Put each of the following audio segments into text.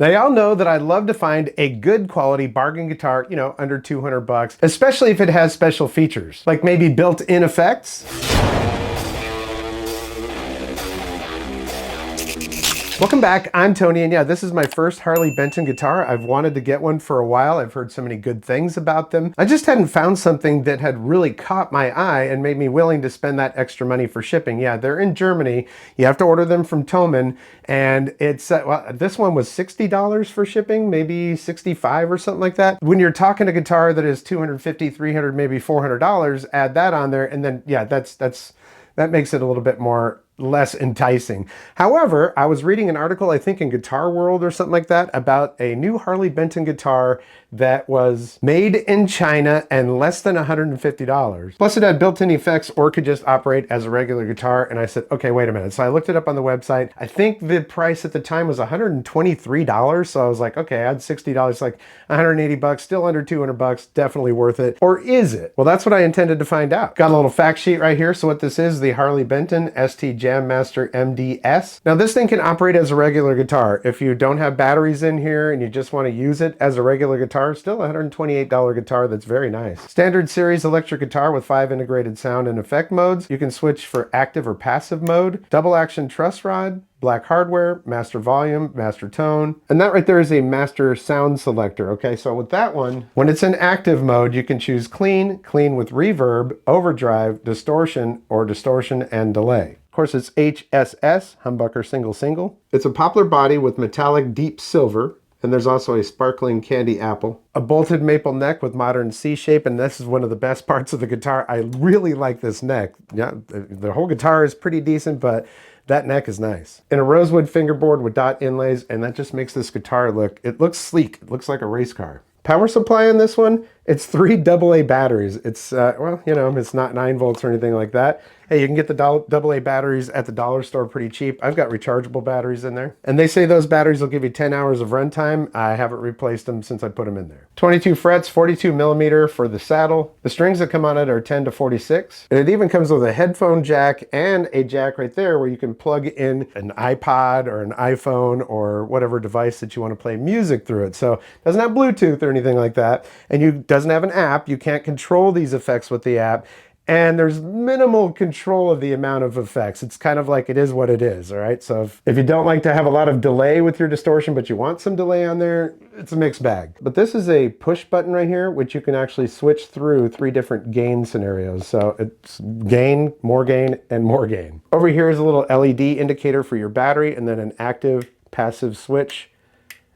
Now, y'all know that I love to find a good quality bargain guitar, you know, under 200 bucks, especially if it has special features, like maybe built-in effects. Welcome back, I'm Tony, and yeah, this is my first Harley Benton guitar. I've wanted to get one for a while. I've heard so many good things about them. I just hadn't found something that had really caught my eye and made me willing to spend that extra money for shipping. Yeah, they're in Germany. You have to order them from ToneMaster, and it's, well, this one was $60 for shipping, maybe $65 or something like that. When you're talking a guitar that is $250, $300, maybe $400, add that on there, and then, yeah, that makes it a little bit more less enticing. However, I was reading an article, I think in Guitar World or something like that, about a new Harley Benton guitar that was made in China and less than $150. Plus it had built-in effects or could just operate as a regular guitar. And I said, okay, wait a minute. So I looked it up on the website. I think the price at the time was $123. So I was like, okay, I had $60, like 180 bucks, still under 200 bucks, definitely worth it. Or is it? Well, that's what I intended to find out. Got a little fact sheet right here. So what this is, the Harley Benton ST-JAMster MDS. Now this thing can operate as a regular guitar. If you don't have batteries in here and you just want to use it as a regular guitar, still a $128 guitar that's very nice. Standard series electric guitar with 5 integrated sound and effect modes. You can switch for active or passive mode. Double action truss rod. Black hardware, master volume, master tone, and that right there is a master sound selector. Okay, so with that one, when it's in active mode, you can choose clean, clean with reverb, overdrive, distortion, or distortion and delay. Of course, it's HSS, humbucker single single. It's a poplar body with metallic deep silver, and there's also a sparkling candy apple. A bolted maple neck with modern C shape, and this is one of the best parts of the guitar. I really like this neck. Yeah, the whole guitar is pretty decent, but that neck is nice. And a rosewood fingerboard with dot inlays, and that just makes this guitar it looks sleek. It looks like a race car. Power supply on this one, it's 3 AA batteries. It's, well, you know, it's not 9 volts or anything like that. Hey, you can get the AA batteries at the dollar store pretty cheap. I've got rechargeable batteries in there. And they say those batteries will give you 10 hours of runtime. I haven't replaced them since I put them in there. 22 frets, 42 millimeter for the saddle. The strings that come on it are 10 to 46. And it even comes with a headphone jack and a jack right there where you can plug in an iPod or an iPhone or whatever device that you want to play music through it. So it doesn't have Bluetooth or anything like that. And it doesn't have an app. You can't control these effects with the app. And there's minimal control of the amount of effects. It's kind of like it is what it is, all right? So if you don't like to have a lot of delay with your distortion, but you want some delay on there, it's a mixed bag. But this is a push button right here, which you can actually switch through 3 different gain scenarios. So it's gain, and more gain. Over here is a little LED indicator for your battery, and then an active passive switch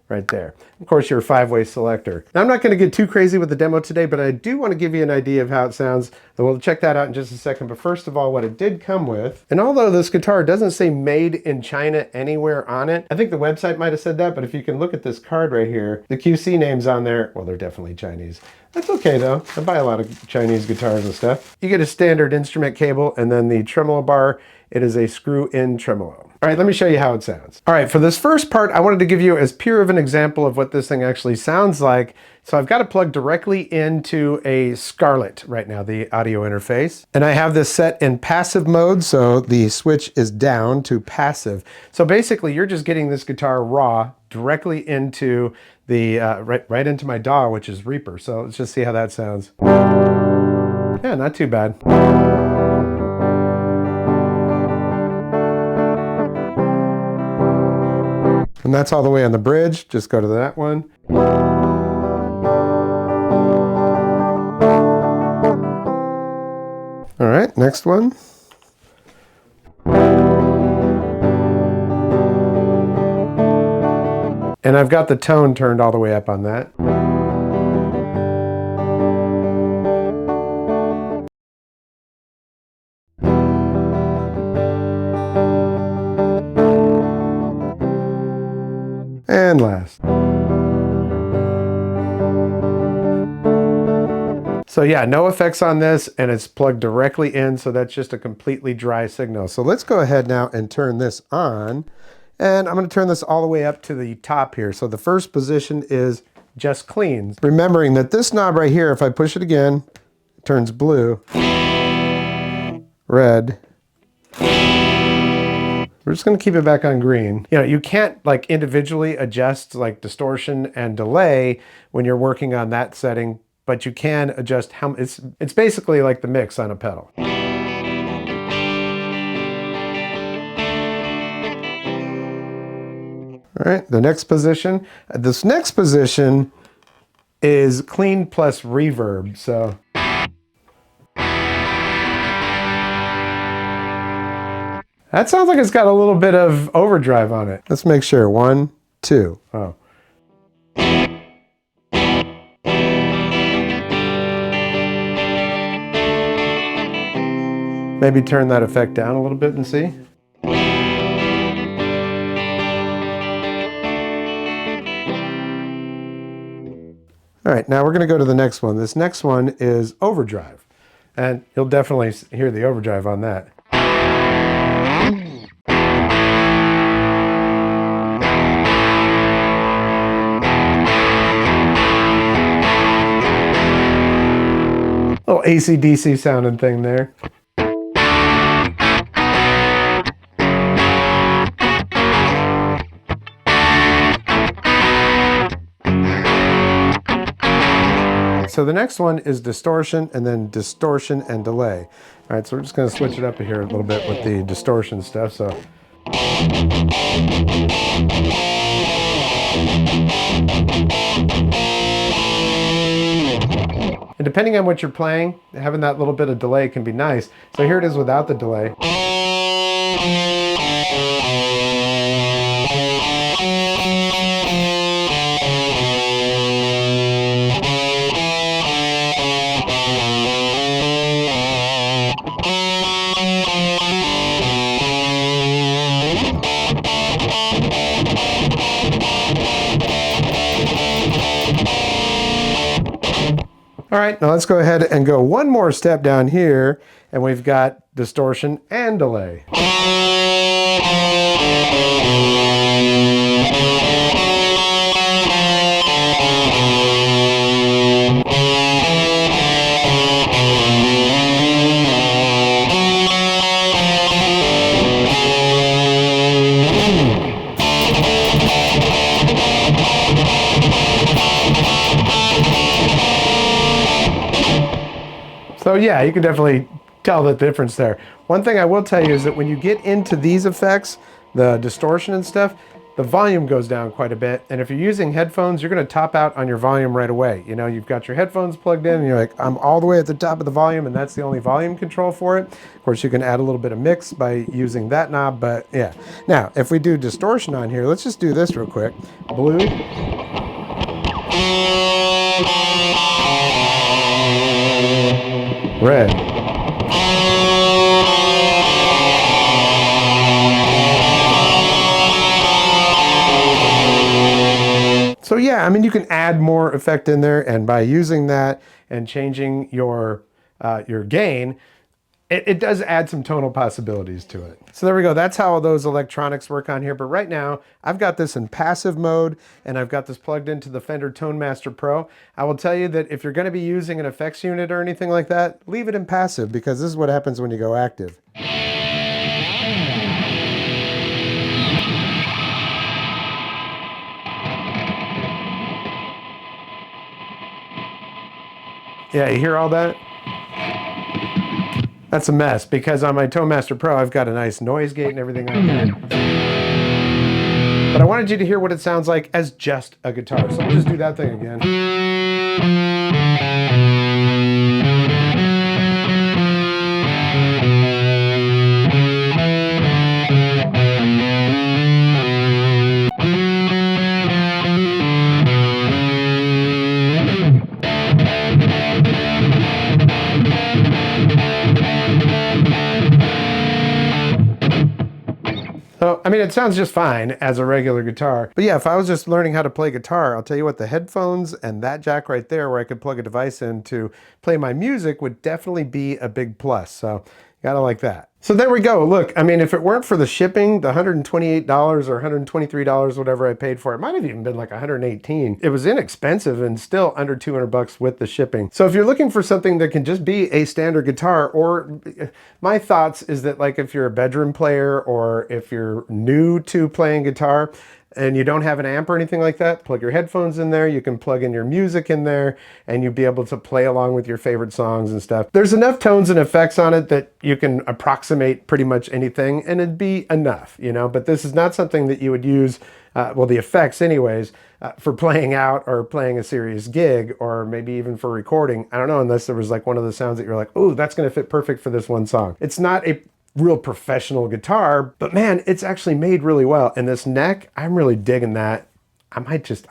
right there. Of course, your 5-way selector. Now, I'm not going to get too crazy with the demo today, but I do want to give you an idea of how it sounds. And we'll check that out in just a second. But first of all, what it did come with, and although this guitar doesn't say made in China anywhere on it, I think the website might have said that, but if you can look at this card right here, the QC names on there, well, they're definitely Chinese. That's okay though. I buy a lot of Chinese guitars and stuff. You get a standard instrument cable, and then the tremolo bar, it is a screw-in tremolo. All right, let me show you how it sounds. All right, for this first part, I wanted to give you as pure of an example of what this thing actually sounds like. So I've got it plugged directly into a Scarlett right now, the audio interface. And I have this set in passive mode, so the switch is down to passive. So basically, you're just getting this guitar raw directly into the, right into my DAW, which is Reaper. So let's just see how that sounds. Yeah, not too bad. And that's all the way on the bridge. Just go to that one. All right, next one. And I've got the tone turned all the way up on that. And last. So yeah, no effects on this, and it's plugged directly in, so that's just a completely dry signal. So let's go ahead now and turn this on, and I'm going to turn this all the way up to the top here. So the first position is just clean. Remembering that this knob right here, if I push it again, it turns blue, red, We're just going to keep it back on green. You know, you can't like individually adjust like distortion and delay when you're working on that setting, but you can adjust how it's basically like the mix on a pedal. All right, the next position. This next position is clean plus reverb. So that sounds like it's got a little bit of overdrive on it. Let's make sure. 1, 2. Oh. Maybe turn that effect down a little bit and see. All right, now we're going to go to the next one. This next one is overdrive. And you'll definitely hear the overdrive on that. Little AC/DC sounding thing there. So the next one is distortion, and then distortion and delay. All right, so we're just going to switch it up here a little bit with the distortion stuff. So and depending on what you're playing, having that little bit of delay can be nice. So here it is without the delay. All right, now let's go ahead and go one more step down here, and we've got distortion and delay. So yeah, you can definitely tell the difference there. One thing I will tell you is that when you get into these effects, the distortion and stuff, the volume goes down quite a bit. And if you're using headphones, you're going to top out on your volume right away. You know, you've got your headphones plugged in and you're like, I'm all the way at the top of the volume, and that's the only volume control for it. Of course, you can add a little bit of mix by using that knob, but yeah. Now, if we do distortion on here, let's just do this real quick. Blue. Red. So yeah, I mean, you can add more effect in there, and by using that and changing your gain, it does add some tonal possibilities to it. So there we go. That's how those electronics work on here. But right now, I've got this in passive mode, and I've got this plugged into the Fender ToneMaster Pro. I will tell you that if you're going to be using an effects unit or anything like that, leave it in passive, because this is what happens when you go active. Yeah, you hear all that? That's a mess, because on my ToneMaster Pro, I've got a nice noise gate and everything on there. But I wanted you to hear what it sounds like as just a guitar. So we'll just do that thing again. So, I mean, it sounds just fine as a regular guitar. But yeah, if I was just learning how to play guitar, I'll tell you what, the headphones and that jack right there where I could plug a device in to play my music would definitely be a big plus. So Gotta like that. So there we go. Look, I mean, if it weren't for the shipping, the $128 or $123, whatever I paid for it, might have even been like $118. It was inexpensive and still under 200 bucks with the shipping. So if you're looking for something that can just be a standard guitar, or my thoughts is that like if you're a bedroom player or if you're new to playing guitar, and you don't have an amp or anything like that, plug your headphones in there, you can plug in your music in there, and you'll be able to play along with your favorite songs and stuff. There's enough tones and effects on it that you can approximate pretty much anything, and it'd be enough, you know? But this is not something that you would use, well, the effects anyways, for playing out or playing a serious gig, or maybe even for recording. I don't know, unless there was like one of the sounds that you're like, oh, that's gonna fit perfect for this one song. It's not a real professional guitar, but man, it's actually made really well. And this neck, I'm really digging that. I might just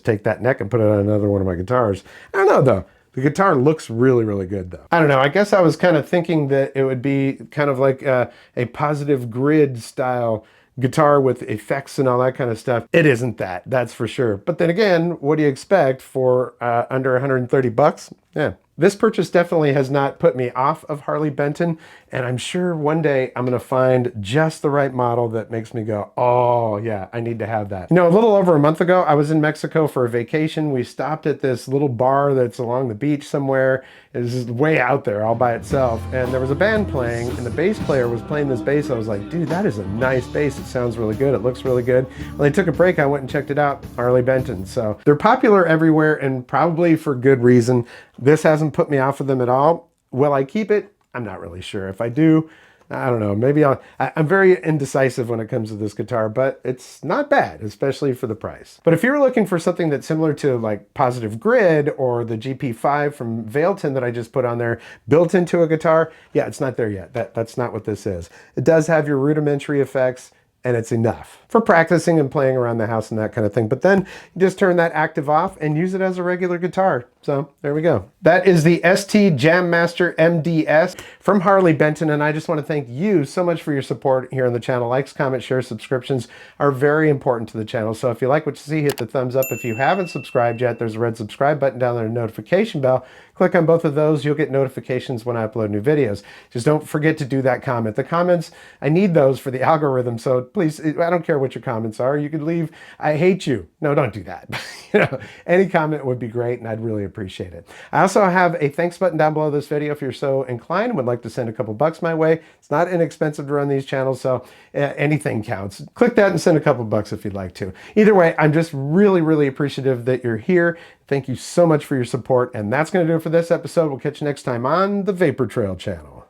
take that neck and put it on another one of my guitars. I don't know though. The guitar looks really, really good though. I don't know, I guess I was kind of thinking that it would be kind of like a positive grid style guitar with effects and all that kind of stuff. It isn't that, that's for sure. But then again, what do you expect for under 130 bucks? Yeah. This purchase definitely has not put me off of Harley Benton, and I'm sure one day I'm gonna find just the right model that makes me go, oh yeah, I need to have that. You know, a little over a month ago, I was in Mexico for a vacation. We stopped at this little bar that's along the beach somewhere. It was just way out there all by itself, and there was a band playing, and the bass player was playing this bass. I was like, dude, that is a nice bass. It sounds really good. It looks really good. When they took a break, I went and checked it out, Harley Benton. So they're popular everywhere, and probably for good reason. This hasn't put me off of them at all. Will I keep it? I'm not really sure. If I do, I don't know. Maybe I'm very indecisive when it comes to this guitar, but it's not bad, especially for the price. But if you're looking for something that's similar to like Positive Grid or the GP5 from Vailton that I just put on there, built into a guitar, yeah, it's not there yet. That's not what this is. It does have your rudimentary effects, and it's enough for practicing and playing around the house and that kind of thing. But then you just turn that active off and use it as a regular guitar. So there we go. That is the ST-JAMster MDS from Harley Benton, and I just want to thank you so much for your support here on the channel. Likes, comments, shares, subscriptions are very important to the channel. So if you like what you see, hit the thumbs up. If you haven't subscribed yet, there's a red subscribe button down there, a notification bell. Click on both of those. You'll get notifications when I upload new videos. Just don't forget to do that comment. The comments, I need those for the algorithm. So please, I don't care what your comments are. You could leave, I hate you. No, don't do that. You know, any comment would be great, and I'd really appreciate it. I also have a thanks button down below this video if you're so inclined and would like to send a couple bucks my way. It's not inexpensive to run these channels, so anything counts. Click that and send a couple bucks if you'd like to. Either way, I'm just really, really appreciative that you're here. Thank you so much for your support, and that's going to do it for this episode. We'll catch you next time on the Vapor Trail channel.